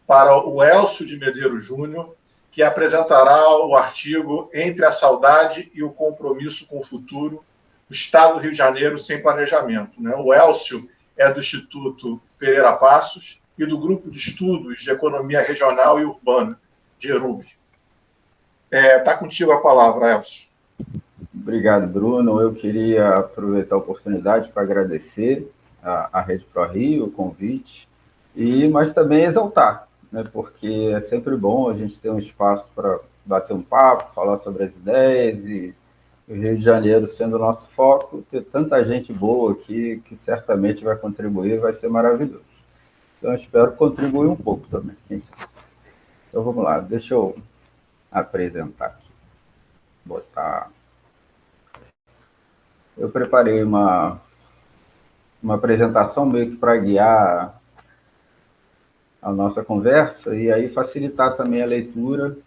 para o Elcio de Medeiros Júnior, que apresentará o artigo Entre a Saudade e o Compromisso com o Futuro, o Estado do Rio de Janeiro sem planejamento. O Elcio é do Instituto Pereira Passos e do Grupo de Estudos de Economia Regional e Urbana, de ERUB. Está contigo a palavra, Elcio. Obrigado, Bruno. Eu queria aproveitar a oportunidade para agradecer à Rede ProRio o convite, mas também exaltar, porque é sempre bom a gente ter um espaço para bater um papo, falar sobre as ideias, e o Rio de Janeiro sendo o nosso foco, ter tanta gente boa aqui que certamente vai contribuir, vai ser maravilhoso. Então, eu espero contribuir um pouco também. Então, vamos lá, deixa eu apresentar aqui. Eu preparei uma apresentação meio que para guiar a nossa conversa e aí facilitar também a leitura.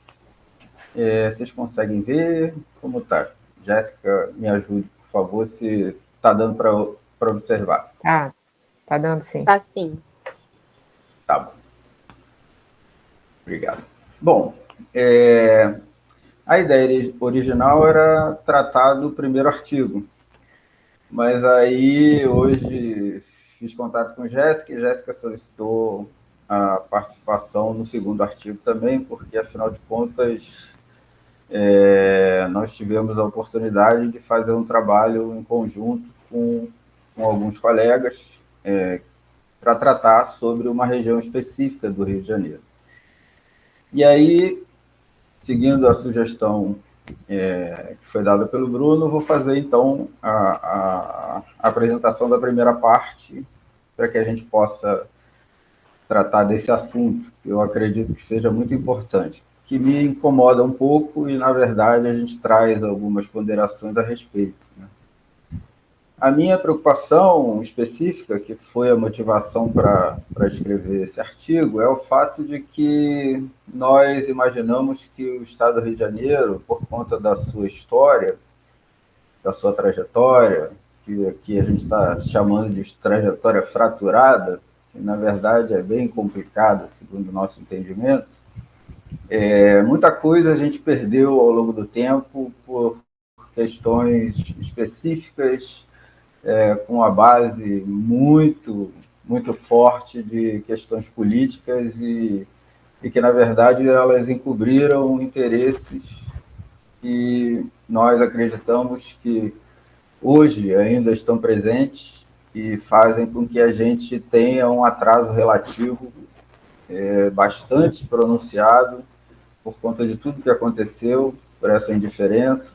Vocês conseguem ver como está? Jéssica, me ajude, por favor, se está dando para observar. Tá dando sim. Tá sim. Tá bom. Obrigado. Bom, a ideia original era tratar do primeiro artigo, mas aí hoje fiz contato com Jéssica e Jéssica solicitou a participação no segundo artigo também, porque, afinal de contas, nós tivemos a oportunidade de fazer um trabalho em conjunto com alguns colegas para tratar sobre uma região específica do Rio de Janeiro. E aí, seguindo a sugestão que foi dada pelo Bruno, vou fazer, então, a apresentação da primeira parte para que a gente possa tratar desse assunto, que eu acredito que seja muito importante, que me incomoda um pouco e, na verdade, a gente traz algumas ponderações a respeito. A minha preocupação específica, que foi a motivação para escrever esse artigo, é o fato de que nós imaginamos que o Estado do Rio de Janeiro, por conta da sua história, da sua trajetória, que aqui a gente está chamando de trajetória fraturada, que na verdade é bem complicada, segundo o nosso entendimento, muita coisa a gente perdeu ao longo do tempo por questões específicas, com a base muito, muito forte de questões políticas e que, na verdade, elas encobriram interesses que nós acreditamos que hoje ainda estão presentes e fazem com que a gente tenha um atraso relativo bastante pronunciado por conta de tudo que aconteceu, por essa indiferença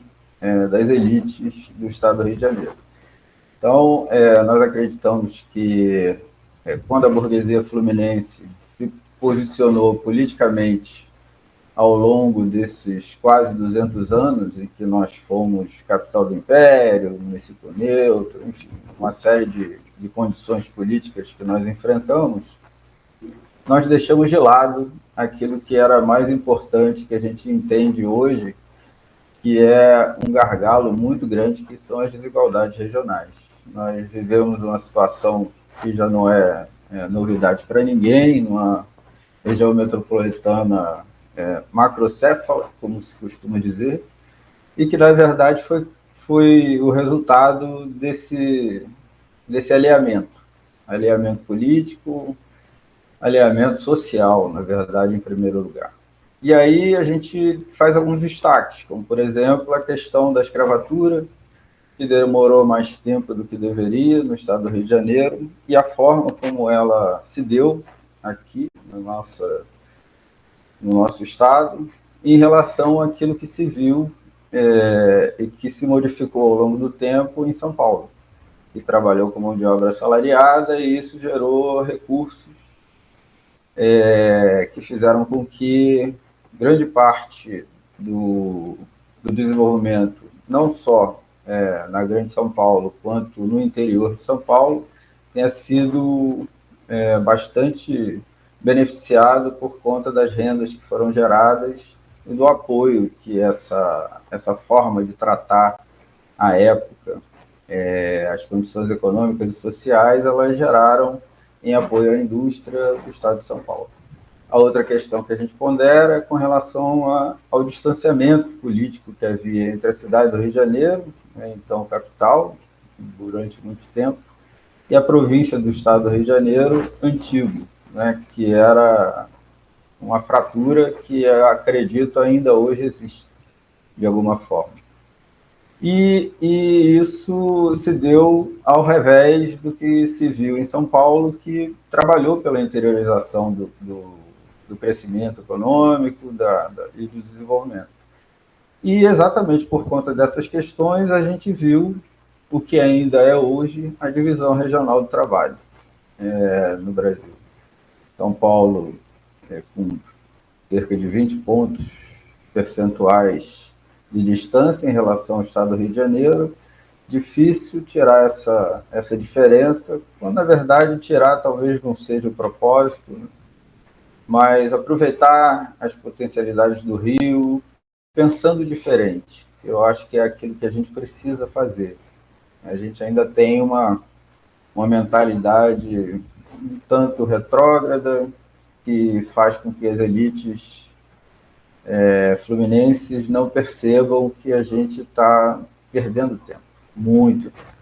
das elites do Estado do Rio de Janeiro. Então, nós acreditamos que quando a burguesia fluminense se posicionou politicamente ao longo desses quase 200 anos, em que nós fomos capital do império, município neutro, enfim, uma série de condições políticas que nós enfrentamos, nós deixamos de lado aquilo que era mais importante, que a gente entende hoje, que é um gargalo muito grande, que são as desigualdades regionais. Nós vivemos uma situação que já não é novidade para ninguém, numa região metropolitana macrocéfala, como se costuma dizer, e que, na verdade, foi o resultado desse alinhamento político, alinhamento social, na verdade, em primeiro lugar. E aí a gente faz alguns destaques, como, por exemplo, a questão da escravatura, que demorou mais tempo do que deveria no Estado do Rio de Janeiro, e a forma como ela se deu aqui no nosso Estado, em relação àquilo que se viu e que se modificou ao longo do tempo em São Paulo, que trabalhou com mão de obra assalariada, e isso gerou recursos que fizeram com que grande parte do desenvolvimento, não só na Grande São Paulo, quanto no interior de São Paulo, tenha sido bastante beneficiado por conta das rendas que foram geradas e do apoio que essa forma de tratar à época as condições econômicas e sociais, elas geraram em apoio à indústria do Estado de São Paulo. A outra questão que a gente pondera é com relação ao distanciamento político que havia entre a cidade do Rio de Janeiro, né, então capital, durante muito tempo, e a província do estado do Rio de Janeiro antigo, né, que era uma fratura que eu acredito ainda hoje existe, de alguma forma. E isso se deu ao revés do que se viu em São Paulo, que trabalhou pela interiorização do crescimento econômico e do desenvolvimento. E exatamente por conta dessas questões, a gente viu o que ainda é hoje a divisão regional do trabalho no Brasil. São Paulo, com cerca de 20 pontos percentuais de distância em relação ao estado do Rio de Janeiro, difícil tirar essa diferença, quando na verdade tirar talvez não seja o propósito, né? Mas aproveitar as potencialidades do Rio, pensando diferente. Eu acho que é aquilo que a gente precisa fazer. A gente ainda tem uma mentalidade um tanto retrógrada, que faz com que as elites fluminenses não percebam que a gente está perdendo tempo, muito tempo.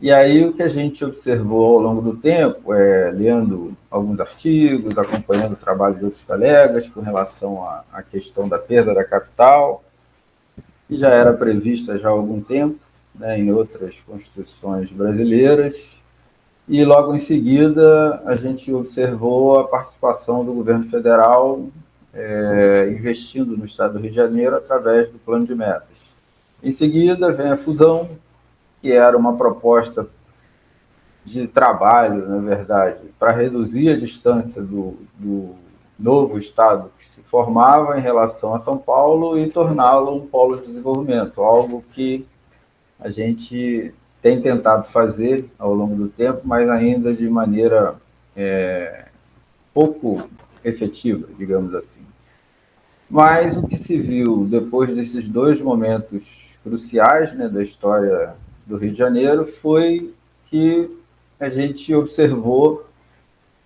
E aí o que a gente observou ao longo do tempo, lendo alguns artigos, acompanhando o trabalho de outros colegas com relação à questão da perda da capital, que já era prevista já há algum tempo, né, em outras constituições brasileiras, e logo em seguida a gente observou a participação do governo federal investindo no estado do Rio de Janeiro através do plano de metas. Em seguida vem a fusão, que era uma proposta de trabalho, na verdade, para reduzir a distância do novo estado que se formava em relação a São Paulo e torná-lo um polo de desenvolvimento, algo que a gente tem tentado fazer ao longo do tempo, mas ainda de maneira pouco efetiva, digamos assim. Mas o que se viu depois desses dois momentos cruciais, né, da história do Rio de Janeiro foi que a gente observou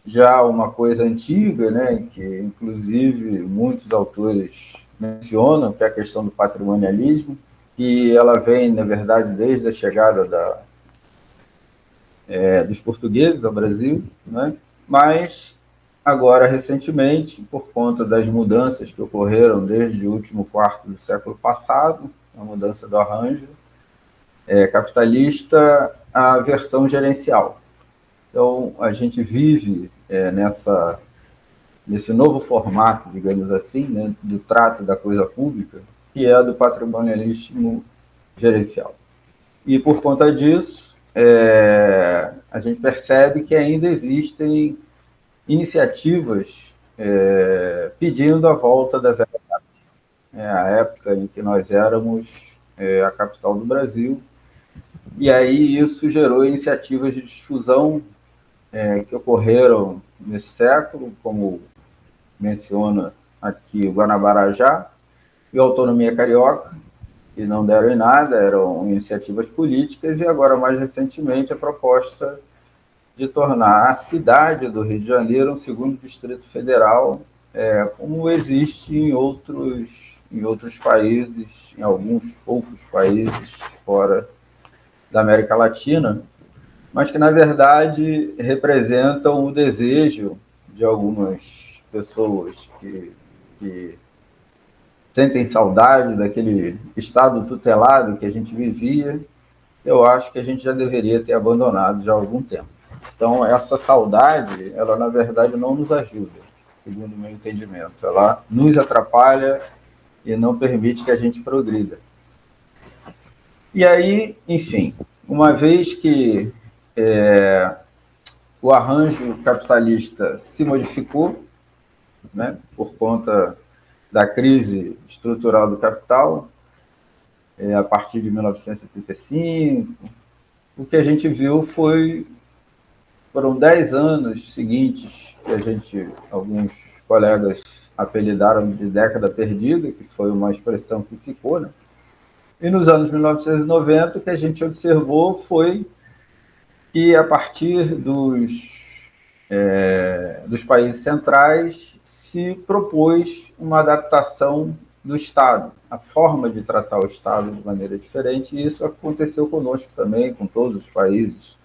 já uma coisa antiga, né, que inclusive muitos autores mencionam, que é a questão do patrimonialismo, que ela vem, na verdade, desde a chegada dos portugueses ao Brasil, né, mas agora, recentemente, por conta das mudanças que ocorreram desde o último quarto do século passado, a mudança do arranjo capitalista, a versão gerencial. Então, a gente vive nesse novo formato, digamos assim, né, do trato da coisa pública, que é do patrimonialismo gerencial. E, por conta disso, a gente percebe que ainda existem iniciativas pedindo a volta da velha a época em que nós éramos a capital do Brasil, e aí isso gerou iniciativas de difusão que ocorreram nesse século, como menciona aqui o Guanabarajá e a Autonomia Carioca, que não deram em nada, eram iniciativas políticas, e agora, mais recentemente, a proposta de tornar a cidade do Rio de Janeiro um segundo distrito federal, como existe em outros países, em alguns poucos países fora da América Latina, mas que, na verdade, representam o desejo de algumas pessoas que sentem saudade daquele estado tutelado que a gente vivia. Eu acho que a gente já deveria ter abandonado já há algum tempo. Então, essa saudade, ela, na verdade, não nos ajuda, segundo o meu entendimento. Ela nos atrapalha e não permite que a gente progrida. E aí, enfim, uma vez que o arranjo capitalista se modificou, né, por conta da crise estrutural do capital, a partir de 1975, o que a gente viu foram 10 anos seguintes que alguns colegas apelidaram de década perdida, que foi uma expressão que ficou, né? E nos anos 1990, o que a gente observou foi que, a partir dos países centrais, se propôs uma adaptação do Estado, a forma de tratar o Estado de maneira diferente, e isso aconteceu conosco também, com todos os países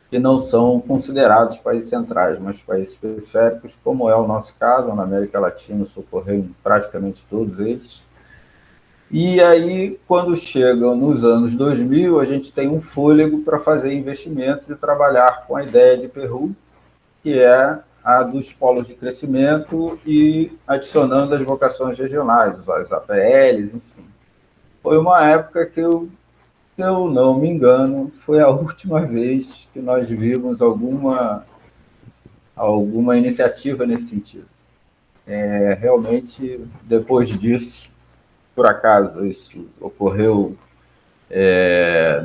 que não são considerados países centrais, mas países periféricos, como é o nosso caso, na América Latina, socorrendo praticamente todos eles. E aí, quando chegam nos anos 2000, a gente tem um fôlego para fazer investimentos e trabalhar com a ideia de Peru, que é a dos polos de crescimento e adicionando as vocações regionais, as APLs, enfim. Foi uma época que se eu não me engano, foi a última vez que nós vimos alguma iniciativa nesse sentido. Realmente, depois disso, por acaso, isso ocorreu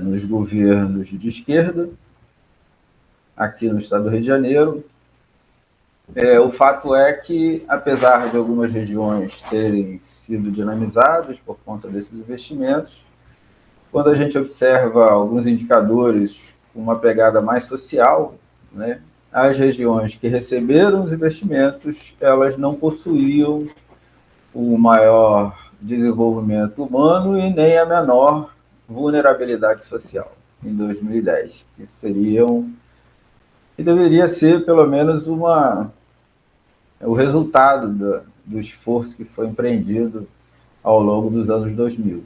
nos governos de esquerda, aqui no estado do Rio de Janeiro. O fato é que, apesar de algumas regiões terem sido dinamizadas por conta desses investimentos, quando a gente observa alguns indicadores com uma pegada mais social, né, as regiões que receberam os investimentos, elas não possuíam o maior desenvolvimento humano e nem a menor vulnerabilidade social em 2010, que deveria ser pelo menos o resultado do esforço que foi empreendido ao longo dos anos 2000.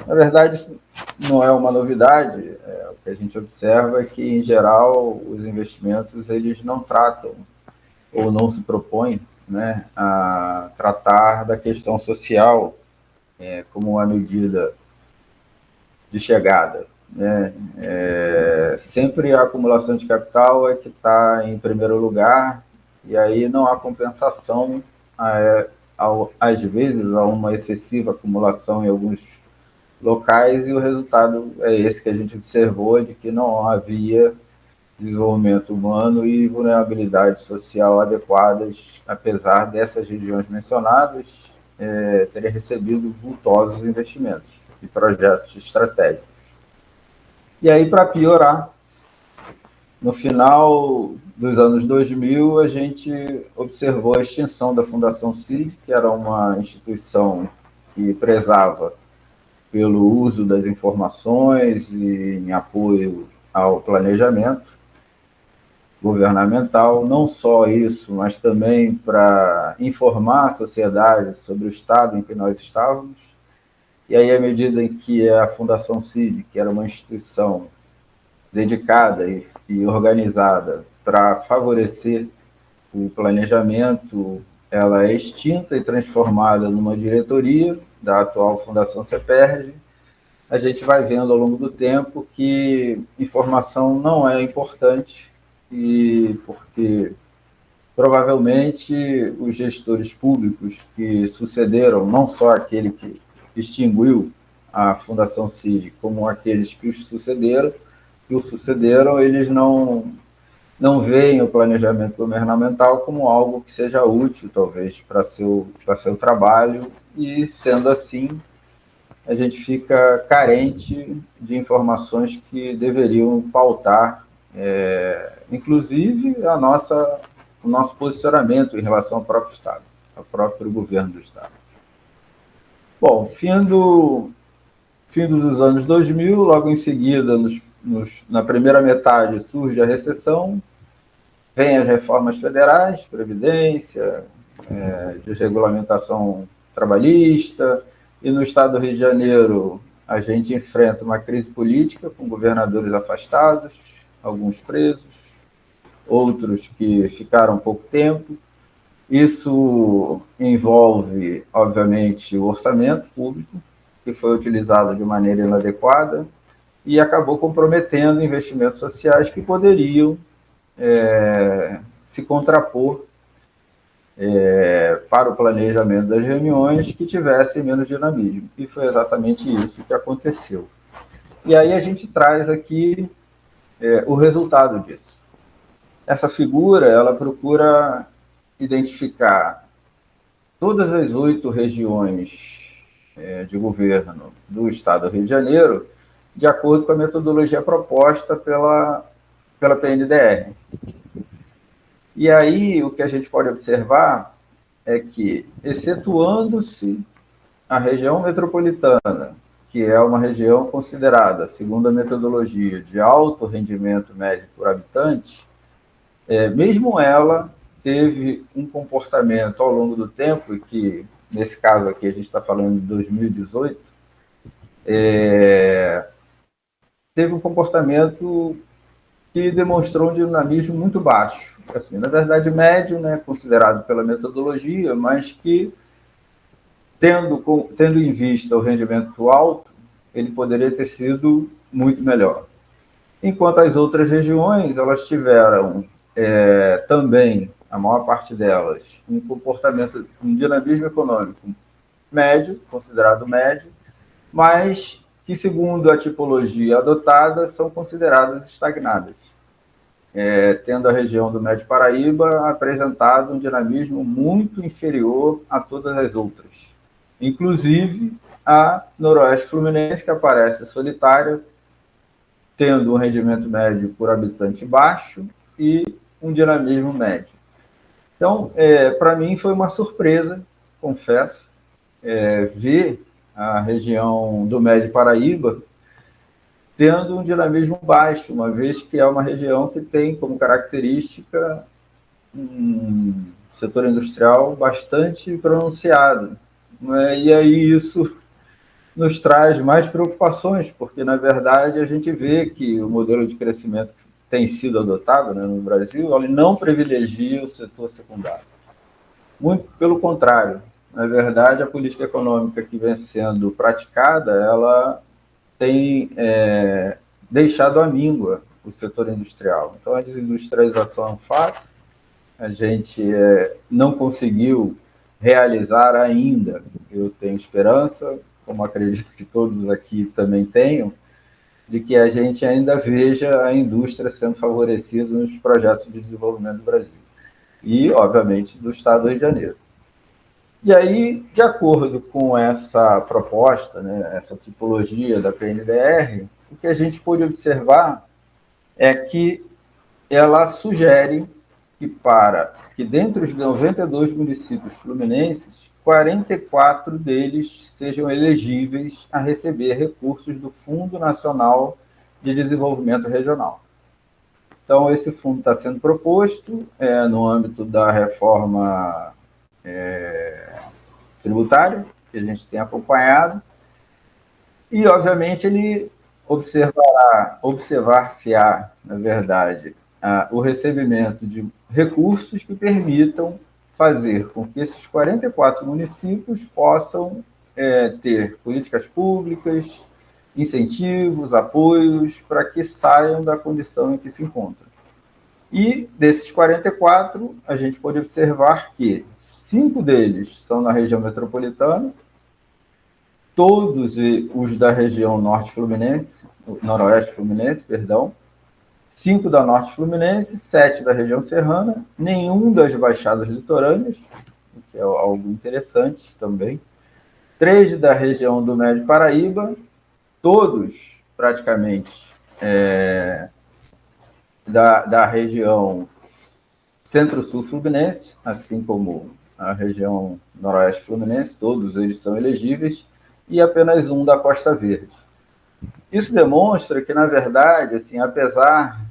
Na verdade, isso não é uma novidade. O que a gente observa é que, em geral, os investimentos eles não tratam ou não se propõem, né, a tratar da questão social como uma medida de chegada, né? Sempre a acumulação de capital é que está em primeiro lugar, e aí não há compensação, às vezes, a uma excessiva acumulação em alguns locais, e o resultado é esse que a gente observou, de que não havia desenvolvimento humano e vulnerabilidade social adequadas, apesar dessas regiões mencionadas terem recebido vultosos investimentos e projetos estratégicos. E aí, para piorar, no final dos anos 2000, a gente observou a extinção da Fundação CID, que era uma instituição que prezava pelo uso das informações e em apoio ao planejamento governamental. Não só isso, mas também para informar a sociedade sobre o estado em que nós estávamos. E aí, à medida em que a Fundação CID, que era uma instituição dedicada e organizada para favorecer o planejamento, ela é extinta e transformada numa diretoria da atual Fundação CEPERJ, a gente vai vendo ao longo do tempo que informação não é importante, e porque provavelmente os gestores públicos que sucederam, não só aquele que extinguiu a Fundação CID, como aqueles que o sucederam, eles não veem o planejamento governamental como algo que seja útil, talvez, para seu trabalho, e, sendo assim, a gente fica carente de informações que deveriam pautar, inclusive, o nosso posicionamento em relação ao próprio Estado, ao próprio governo do Estado. Bom, fim dos anos 2000, logo em seguida, na primeira metade, surge a recessão, vem as reformas federais, Previdência, desregulamentação trabalhista, e no estado do Rio de Janeiro a gente enfrenta uma crise política, com governadores afastados, alguns presos, outros que ficaram pouco tempo. Isso envolve, obviamente, o orçamento público, que foi utilizado de maneira inadequada e acabou comprometendo investimentos sociais que poderiam se contrapor para o planejamento das reuniões que tivessem menos dinamismo. E foi exatamente isso que aconteceu. E aí a gente traz aqui o resultado disso. Essa figura, ela procura identificar todas as 8 regiões de governo do estado do Rio de Janeiro, de acordo com a metodologia proposta pela PNDR. E aí, o que a gente pode observar é que, excetuando-se a região metropolitana, que é uma região considerada, segundo a metodologia, de alto rendimento médio por habitante, mesmo ela teve um comportamento ao longo do tempo, e que, nesse caso aqui, a gente está falando de 2018, teve um comportamento que demonstrou um dinamismo muito baixo. Assim, na verdade, médio, né, considerado pela metodologia, mas que, tendo em vista o rendimento alto, ele poderia ter sido muito melhor. Enquanto as outras regiões, elas tiveram também, a maior parte delas, um comportamento, um dinamismo econômico médio, considerado médio, mas que, segundo a tipologia adotada, são consideradas estagnadas, tendo a região do Médio Paraíba apresentado um dinamismo muito inferior a todas as outras, inclusive a Noroeste Fluminense, que aparece solitária, tendo um rendimento médio por habitante baixo e um dinamismo médio. Então, para mim foi uma surpresa, confesso, ver a região do Médio Paraíba tendo um dinamismo baixo, uma vez que é uma região que tem como característica um setor industrial bastante pronunciado. E aí isso nos traz mais preocupações, porque, na verdade, a gente vê que o modelo de crescimento que tem sido adotado, né, no Brasil, ele não privilegia o setor secundário. Muito pelo contrário. Na verdade, a política econômica que vem sendo praticada, ela tem deixado à míngua o setor industrial. Então, a desindustrialização é um fato, a gente não conseguiu realizar ainda, eu tenho esperança, como acredito que todos aqui também tenham, de que a gente ainda veja a indústria sendo favorecida nos projetos de desenvolvimento do Brasil. E, obviamente, do Estado do Rio de Janeiro. E aí, de acordo com essa proposta, né, essa tipologia da PNDR, o que a gente pôde observar é que ela sugere que dentre os 92 municípios fluminenses, 44 deles sejam elegíveis a receber recursos do Fundo Nacional de Desenvolvimento Regional. Então, esse fundo está sendo proposto no âmbito da reforma tributária, que a gente tem acompanhado, e, obviamente, ele observar-se-á, na verdade, o recebimento de recursos que permitam fazer com que esses 44 municípios possam ter políticas públicas, incentivos, apoios, para que saiam da condição em que se encontram. E, desses 44, a gente pode observar que 5 deles são na região metropolitana, todos os da região noroeste fluminense, 5 da norte fluminense, 7 da região serrana, nenhum das baixadas litorâneas, o que é algo interessante também, 3 da região do Médio Paraíba, todos praticamente da região centro-sul fluminense, assim como a região noroeste fluminense, todos eles são elegíveis, e apenas um da Costa Verde. Isso demonstra que, na verdade, assim, apesar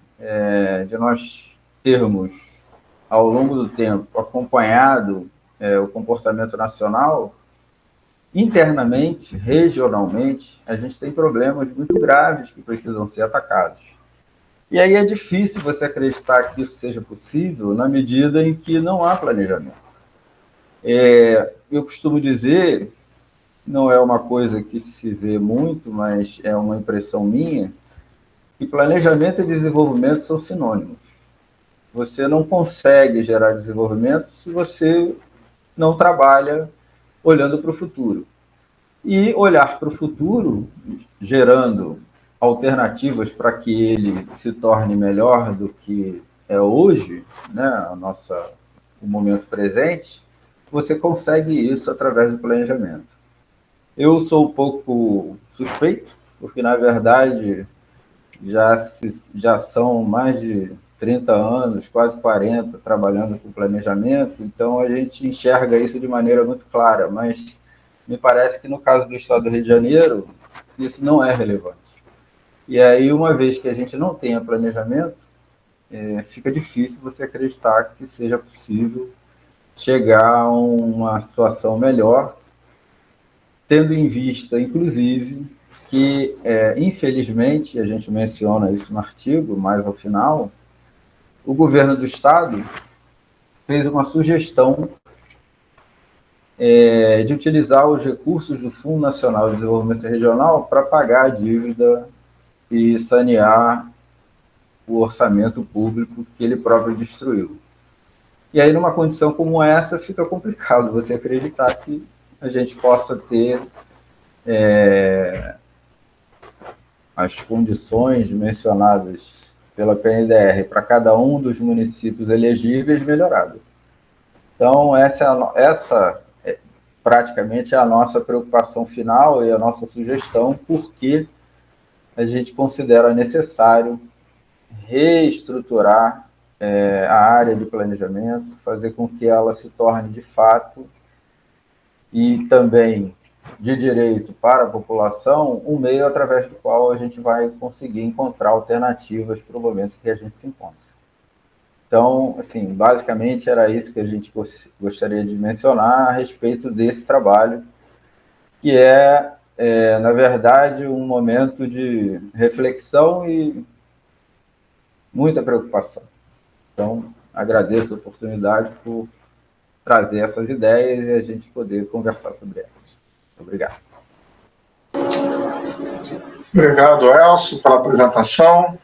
de nós termos, ao longo do tempo, acompanhado o comportamento nacional, internamente, regionalmente, a gente tem problemas muito graves que precisam ser atacados. E aí é difícil você acreditar que isso seja possível na medida em que não há planejamento. Eu costumo dizer, não é uma coisa que se vê muito, mas é uma impressão minha, que planejamento e desenvolvimento são sinônimos. Você não consegue gerar desenvolvimento se você não trabalha olhando para o futuro. E olhar para o futuro, gerando alternativas para que ele se torne melhor do que é hoje, né, o momento presente, você consegue isso através do planejamento. Eu sou um pouco suspeito, porque, na verdade, já são mais de 30 anos, quase 40, trabalhando com planejamento, então a gente enxerga isso de maneira muito clara, mas me parece que no caso do Estado do Rio de Janeiro, isso não é relevante. E aí, uma vez que a gente não tenha planejamento, fica difícil você acreditar que seja possível chegar a uma situação melhor, tendo em vista, inclusive, que, infelizmente, a gente menciona isso no artigo, mais ao final, o governo do Estado fez uma sugestão de utilizar os recursos do Fundo Nacional de Desenvolvimento Regional para pagar a dívida e sanear o orçamento público que ele próprio destruiu. E aí, numa condição como essa, fica complicado você acreditar que a gente possa ter as condições mencionadas pela PNDR para cada um dos municípios elegíveis melhoradas. Então, essa praticamente é a nossa preocupação final e a nossa sugestão, porque a gente considera necessário reestruturar a área de planejamento, fazer com que ela se torne de fato e também de direito para a população, um meio através do qual a gente vai conseguir encontrar alternativas para o momento que a gente se encontra. Então, assim, basicamente era isso que a gente gostaria de mencionar a respeito desse trabalho, que na verdade, um momento de reflexão e muita preocupação. Então, agradeço a oportunidade por trazer essas ideias e a gente poder conversar sobre elas. Obrigado. Obrigado, Elcio, pela apresentação.